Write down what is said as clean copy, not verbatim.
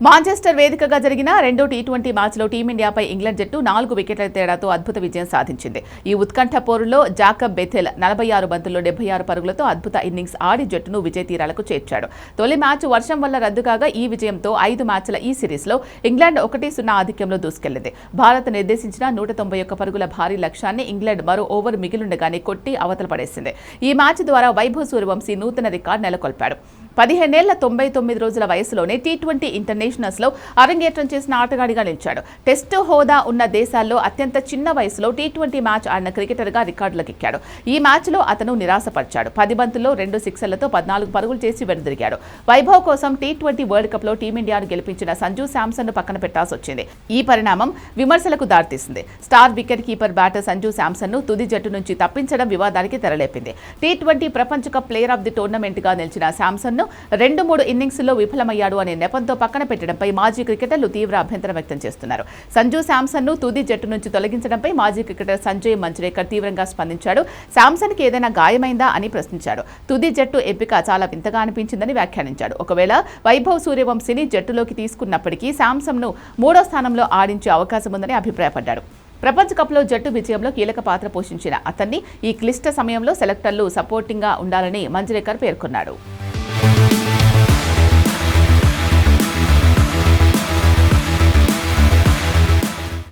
Manchester వేదికగా జరిగిన రెండో టీ20 మ్యాచ్లో టీమిండియాపై ఇంగ్లాండ్ జట్టు 4 వికెట్ల తేడాతో అద్భుత విజయం సాధించింది. ఈ ఉత్కంఠ పోరులో జాకబ్ బెథెల్ 46 బంతుల్లో 76 పరుగులతో అద్భుత ఇన్నింగ్స్ ఆడి జట్టును విజయ తీరాలకు చేర్చాడు. తొలి మ్యాచ్ వర్షం వల్ల రద్దు కాగా ఈ విజయంతో 5 మ్యాచ్ల ఈ సిరీస్లో ఇంగ్లాండ్ 1-0 ఆధిక్యంలో దూసుకెళ్లింది. భారత్ నిర్దేశించిన 191 పరుగుల భారీ లక్ష్యాన్ని ఇంగ్లాండ్ మరో ఓవర్ మిగిలుండగానే కొట్టి అవతల పడేసింది. ఈ మ్యాచ్ ద్వారా వైభవ్ సూర్యవంశీ నూతన రికార్డు నెలకొల్పాడు. 15 ఏళ్ల 99 రోజుల వయసులోనే టీ20 ఇంటర్నేషనల్స్లో అరంగేట్రం చేసిన ఆటగాడిగా నిలిచాడు. టెస్టు హోదా ఉన్న దేశాల్లో అత్యంత చిన్న వయసులో టీ20 మ్యాచ్ ఆడిన క్రికెటర్గా రికార్డులకెక్కాడు. ఈ మ్యాచ్లో అతను నిరాశపరిచాడు. 10 బంతుల్లో 2 సిక్సర్లతో 14 పరుగులు చేసి వెనుదిరిగాడు. వైభవ్ కోసం టీ20 వరల్డ్ కప్లో టీమిండియాను గెలిపించిన సంజు శాంసన్ను పక్కన పెట్టాల్సి వచ్చింది. ఈ పరిణామం విమర్శలకు దారితీసింది. Star wicket keeper batter Sanju శాంసన్ను తుది జట్టు నుంచి తప్పించడం వివాదానికి తెరలేపింది. టీ20 ప్రపంచ కప్ ప్లేయర్ ఆఫ్ ది టోర్నమెంట్గా నిలిచిన శాంసన్ను 2-3 ఇన్నింగ్స్లో విఫలమయ్యాడు అనే నెపంతో పక్కన పెట్టడంపై మాజీ క్రికెటర్లు తీవ్ర అభ్యంతరం వ్యక్తం చేస్తున్నారు. సంజు శాంసన్ను తుది జట్టు నుంచి తొలగించడంపై మాజీ క్రికెటర్ సంజయ్ మంజ్రేకర్ తీవ్రంగా స్పందించాడు. శాంసన్కి ఏదైనా గాయమైందా అని ప్రశ్నించాడు. తుది జట్టు ఎంపిక చాలా వింతగా అనిపించిందని వ్యాఖ్యానించాడు. ఒకవేళ వైభవ్ సూర్యవంశీని జట్టులోకి తీసుకున్నప్పటికీ శాంసన్ను 3వ స్థానంలో ఆడించే అవకాశం ఉందని అభిప్రాయపడ్డాడు. ప్రపంచ కప్లో జట్టు విజయంలో కీలక పాత్ర పోషించిన అతన్ని ఈ క్లిష్ట సమయంలో సెలెక్టర్లు సపోర్టింగ్గా ఉండాలని మంజ్రేకర్ పేర్కొన్నాడు.